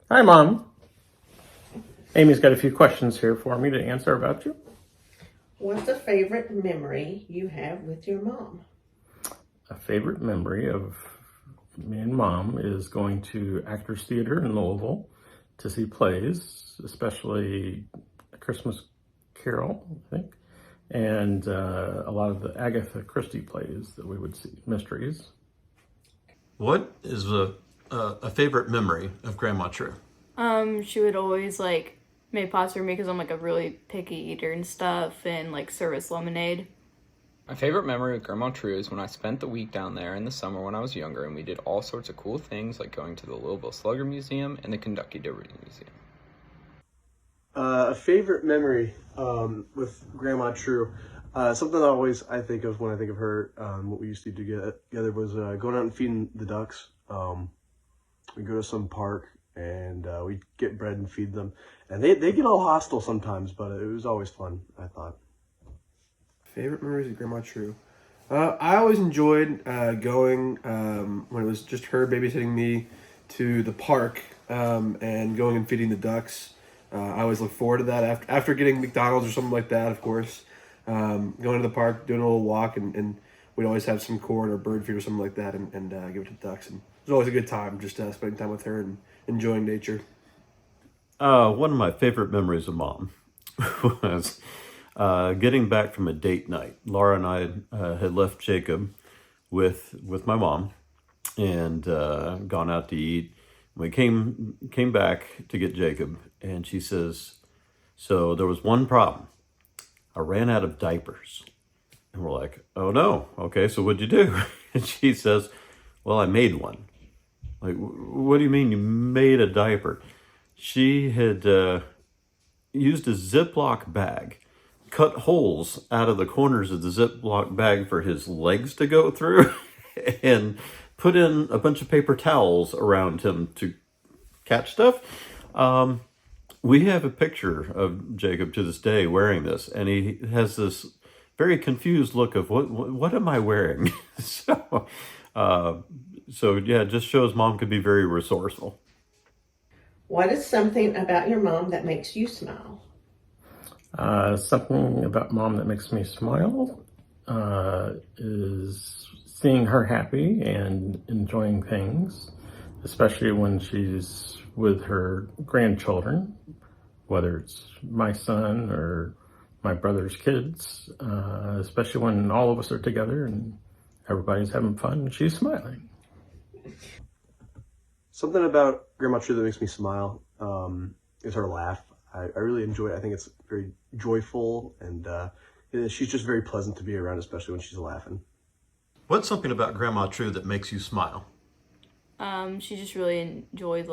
Hi, Mom. Amy's got a few questions here for me to answer about you. What's a favorite memory you have with your mom? A favorite memory of me and Mom is going to Actors Theater in Louisville to see plays, especially A Christmas Carol, I think, and a lot of the Agatha Christie plays that we would see, mysteries. What is a favorite memory of Grandma True? She would always make pots for me because I'm a really picky eater and stuff, and serve us lemonade. My favorite memory with Grandma True is when I spent the week down there in the summer when I was younger, and we did all sorts of cool things like going to the Louisville Slugger Museum and the Kentucky Derby Museum. A favorite memory with Grandma True, something I think of when I think of her, what we used to do together was going out and feeding the ducks. We'd go to some park and we'd get bread and feed them. And they get all hostile sometimes, but it was always fun, I thought. Favorite memories of Grandma True? I always enjoyed going when it was just her babysitting me to the park and going and feeding the ducks. I always look forward to that after getting McDonald's or something like that, of course. Going to the park, doing a little walk, and we'd always have some corn or bird feed or something like that and give it to the ducks. And it was always a good time just spending time with her and enjoying nature. One of my favorite memories of Mom was getting back from a date night. Laura and I had left Jacob with my mom and gone out to eat. We came back to get Jacob, and she says, "So there was one problem. I ran out of diapers." And we're like, "Oh no, okay, so what'd you do?" And she says, "Well, I made one." Like, what do you mean you made a diaper? She had used a Ziploc bag, cut holes out of the corners of the Ziploc bag for his legs to go through, and put in a bunch of paper towels around him to catch stuff. We have a picture of Jacob to this day wearing this, and he has this very confused look of what am I wearing? So yeah, it just shows Mom could be very resourceful. What is something about your mom that makes you smile? Something about Mom that makes me smile is seeing her happy and enjoying things, especially when she's with her grandchildren, whether it's my son or my brother's kids, especially when all of us are together and everybody's having fun and she's smiling. Something about Grandma True that makes me smile is her laugh. I really enjoy it. I think it's very joyful, and she's just very pleasant to be around, especially when she's laughing. What's something about Grandma True that makes you smile? She just really enjoyed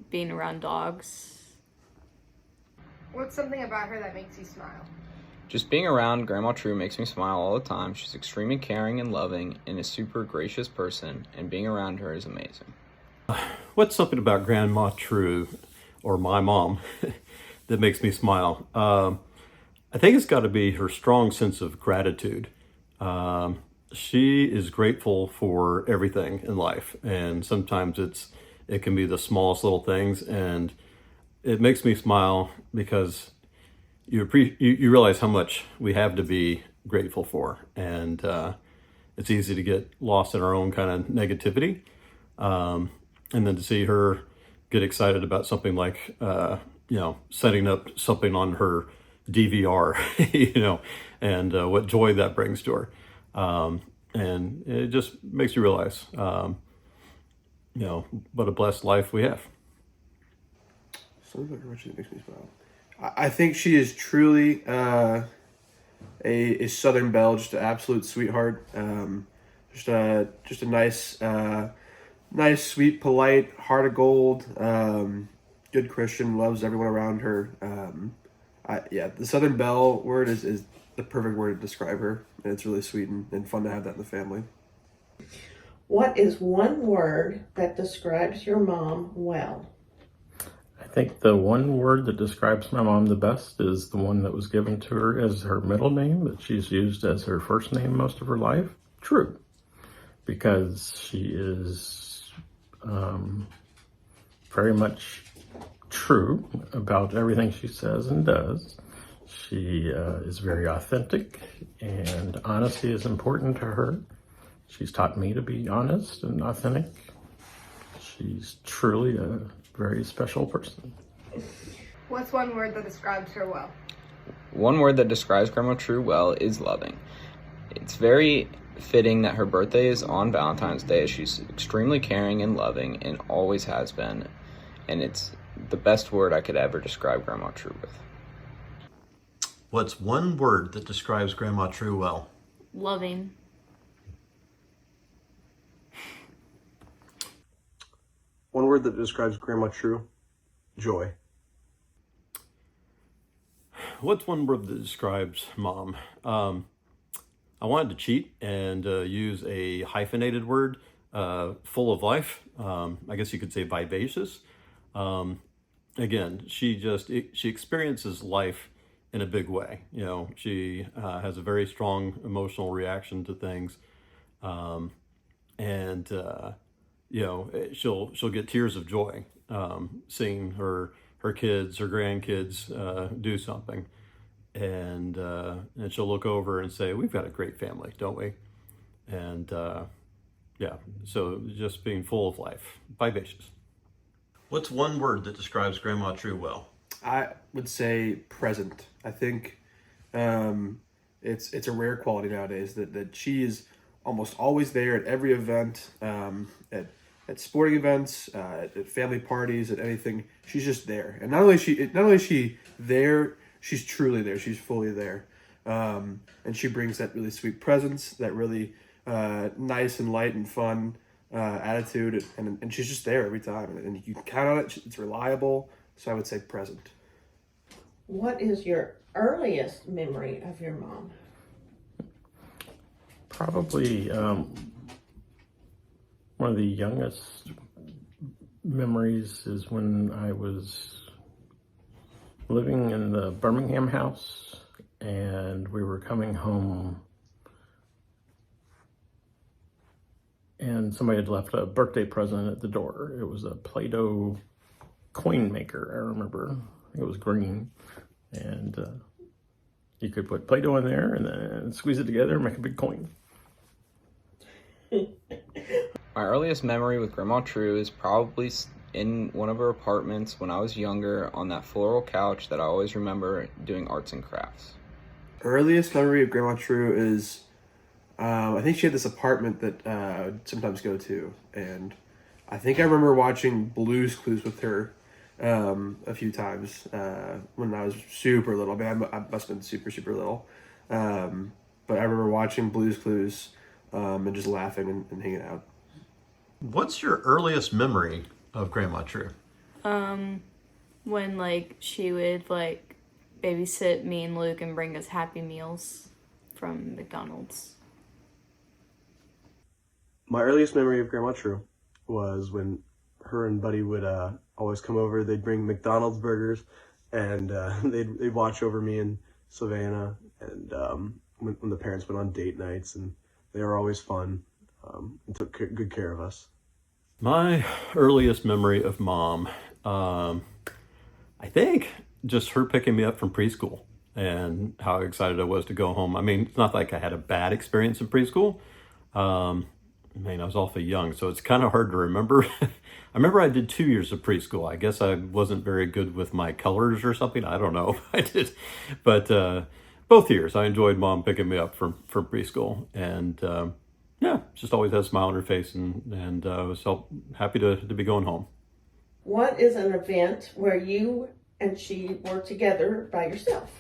being around dogs. What's something about her that makes you smile? Just being around Grandma True makes me smile all the time. She's extremely caring and loving and a super gracious person, and being around her is amazing. What's something about Grandma True, or my mom, that makes me smile? I think it's got to be her strong sense of gratitude. She is grateful for everything in life, and sometimes it can be the smallest little things, and it makes me smile because you realize how much we have to be grateful for, and it's easy to get lost in our own kind of negativity. And then to see her get excited about something like, setting up something on her DVR, and what joy that brings to her. And it just makes you realize, what a blessed life we have. Something about her that makes me smile. I think she is truly a Southern belle, just an absolute sweetheart. Just a nice, sweet, polite, heart of gold, good Christian, loves everyone around her. The Southern belle word is the perfect word to describe her, and it's really sweet and fun to have that in the family. What is one word that describes your mom well? I think the one word that describes my mom the best is the one that was given to her as her middle name, that she's used as her first name most of her life, True, because she is very much true about everything she says and does. She is very authentic, and honesty is important to her. She's taught me to be honest and authentic. She's truly a very special person. What's one word that describes her well? One word that describes Grandma True well is loving. It's very fitting that her birthday is on Valentine's Day. She's extremely caring and loving and always has been. And it's the best word I could ever describe Grandma True with. What's one word that describes Grandma True well? Loving. One word that describes Grandma True? Joy. What's one word that describes Mom? I wanted to cheat and use a hyphenated word, full of life. I guess you could say vivacious. Again, she experiences life in a big way. You know, she has a very strong emotional reaction to things, and you know, she'll get tears of joy seeing her kids, her grandkids do something, and she'll look over and say, "We've got a great family, don't we?" And yeah, so just being full of life, vivacious. What's one word that describes Grandma True well? I would say present. I think it's a rare quality nowadays that she is almost always there at every event, at sporting events, at family parties, at anything. She's just there, and not only is she there, she's truly there. She's fully there, and she brings that really sweet presence, that really nice and light and fun attitude, and she's just there every time, and you can count on it. It's reliable. So I would say present. What is your earliest memory of your mom? Probably one of the youngest memories is when I was living in the Birmingham house and we were coming home and somebody had left a birthday present at the door. It was a Play-Doh coin maker, I remember. It was green, and you could put Play-Doh in there and then squeeze it together and make a big coin. My earliest memory with Grandma True is probably in one of her apartments when I was younger on that floral couch that I always remember doing arts and crafts. Earliest memory of Grandma True is, I think she had this apartment that I would sometimes go to, and I think I remember watching Blue's Clues with her a few times when I was super little. I mean, I must have been super little, but I remember watching Blue's Clues and just laughing and hanging out. What's your earliest memory of Grandma True? When like she would like babysit me and Luke and bring us Happy Meals from McDonald's. My earliest memory of Grandma True was when her and Buddy would always come over. They'd bring McDonald's burgers, and they'd watch over me and Savannah, and when the parents went on date nights, and they were always fun and took good care of us. My earliest memory of Mom, I think just her picking me up from preschool and how excited I was to go home. I mean, it's not like I had a bad experience in preschool. I mean, I was awfully young, so it's kind of hard to remember. I remember I did 2 years of preschool. I guess I wasn't very good with my colors or something. I don't know. I did. But both years, I enjoyed Mom picking me up from preschool. And yeah, just always had a smile on her face, and was so happy to be going home. What is an event where you and she were together by yourself?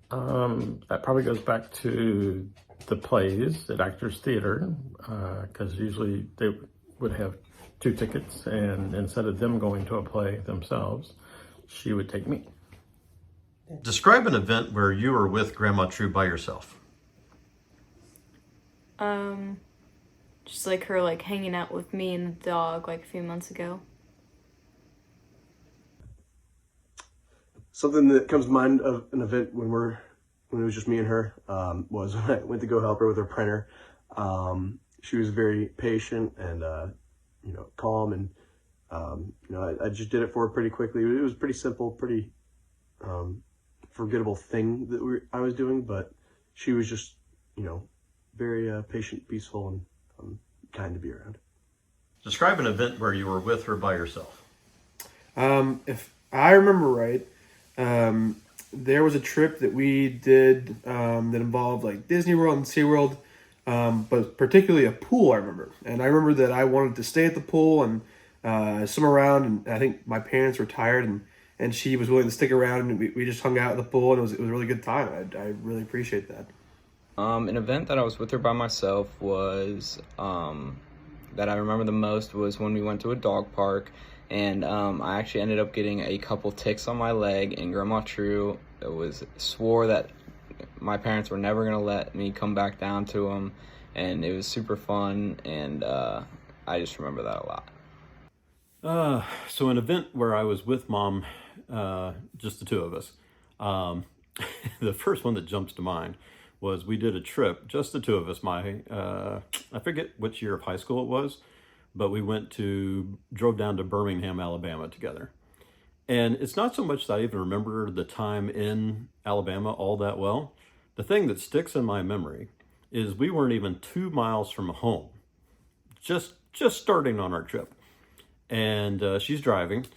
That probably goes back to the plays at Actors Theater, because usually they would have 2 tickets, and instead of them going to a play themselves, she would take me. Describe an event where you were with Grandma True by yourself. Just like her like hanging out with me and the dog like a few months ago. Something that comes to mind of an event when it was just me and her was when I went to go help her with her printer. She was very patient and calm, and I just did it for her pretty quickly. It was pretty simple, pretty forgettable thing that I was doing, but she was just, very patient, peaceful, and kind to be around. Describe an event where you were with her by yourself. If I remember right, there was a trip that we did that involved like Disney World and SeaWorld, but particularly a pool, I remember. And I remember that I wanted to stay at the pool and swim around, and I think my parents were tired, and she was willing to stick around, and we just hung out at the pool, and it was a really good time. I really appreciate that. An event that I was with her by myself was that I remember the most was when we went to a dog park, and I actually ended up getting a couple ticks on my leg, and Grandma True swore that my parents were never going to let me come back down to them, and it was super fun, and I just remember that a lot. So an event where I was with Mom, just the two of us, the first one that jumps to mind was we did a trip, just the two of us. I forget which year of high school it was, but we drove down to Birmingham, Alabama together. And it's not so much that I even remember the time in Alabama all that well. The thing that sticks in my memory is we weren't even 2 miles from home, just starting on our trip. And she's driving,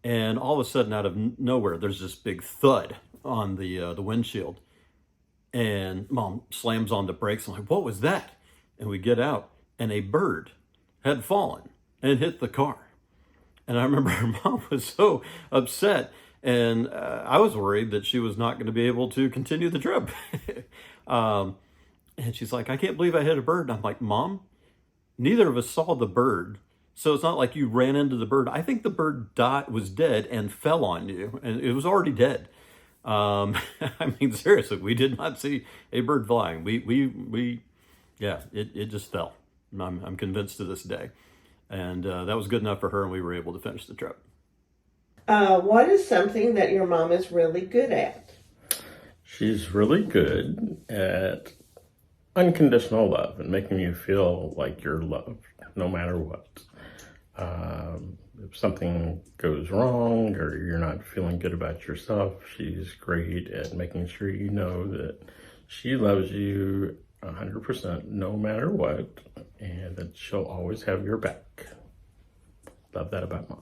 and all of a sudden, out of nowhere, there's this big thud on the windshield. And Mom slams on the brakes. I'm like, what was that? And we get out, and a bird had fallen and hit the car. And I remember her mom was so upset, and I was worried that she was not going to be able to continue the trip. And she's like, I can't believe I hit a bird. And I'm like, Mom, neither of us saw the bird. So it's not like you ran into the bird. I think the bird was dead and fell on you, and it was already dead. I mean, seriously, we did not see a bird flying. It just fell. I'm convinced to this day. And that was good enough for her, and we were able to finish the trip. What is something that your mom is really good at? She's really good at unconditional love and making you feel like you're loved no matter what. If something goes wrong or you're not feeling good about yourself, she's great at making sure you know that she loves you 100% no matter what, and that she'll always have your back. Love that about Mom.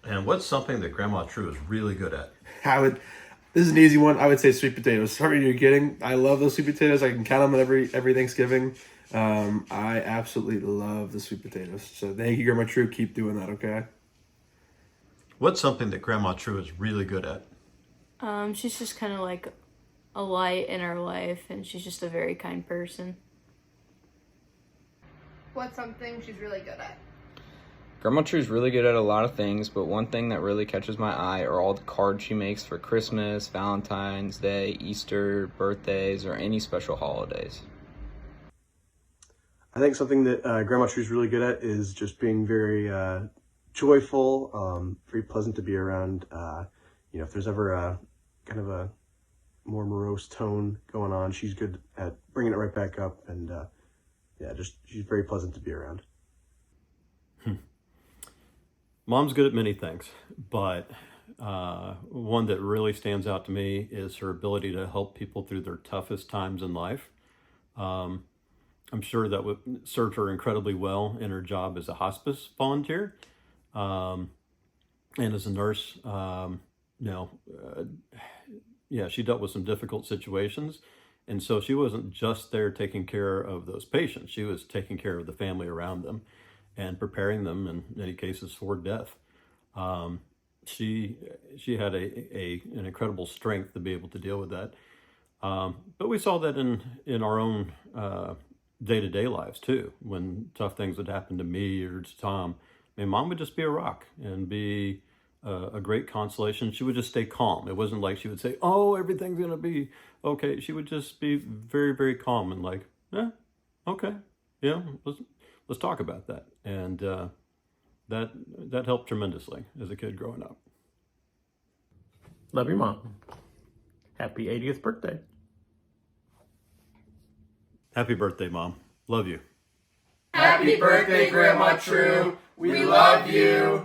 And what's something that Grandma True is really good at? This is an easy one. I would say sweet potatoes. Sorry, you're kidding. I love those sweet potatoes. I can count them every Thanksgiving. I absolutely love the sweet potatoes. So thank you, Grandma True. Keep doing that, okay? What's something that Grandma True is really good at? She's just kind of like a light in our life, and she's just a very kind person. What's something she's really good at? Grandma True's really good at a lot of things, but one thing that really catches my eye are all the cards she makes for Christmas, Valentine's Day, Easter, birthdays, or any special holidays. I think something that Grandma True's really good at is just being very joyful, very pleasant to be around. If there's ever a kind of a more morose tone going on, she's good at bringing it right back up, and she's very pleasant to be around. Mom's good at many things, but one that really stands out to me is her ability to help people through their toughest times in life. I'm sure that would serve her incredibly well in her job as a hospice volunteer, and as a nurse. She dealt with some difficult situations, and so she wasn't just there taking care of those patients. She was taking care of the family around them and preparing them in many cases for death. She had an incredible strength to be able to deal with that. But we saw that in our own day-to-day lives too. When tough things would happen to me or to Tom, Mom would just be a rock and be a great consolation. She would just stay calm. It wasn't like she would say, "Oh, everything's gonna be okay." She would just be very, very calm and like, "Yeah, okay, yeah, let's talk about that." And that helped tremendously as a kid growing up. Love your mom. Happy 80th birthday. Happy birthday, Mom. Love you. Happy birthday, Grandma True. We love you.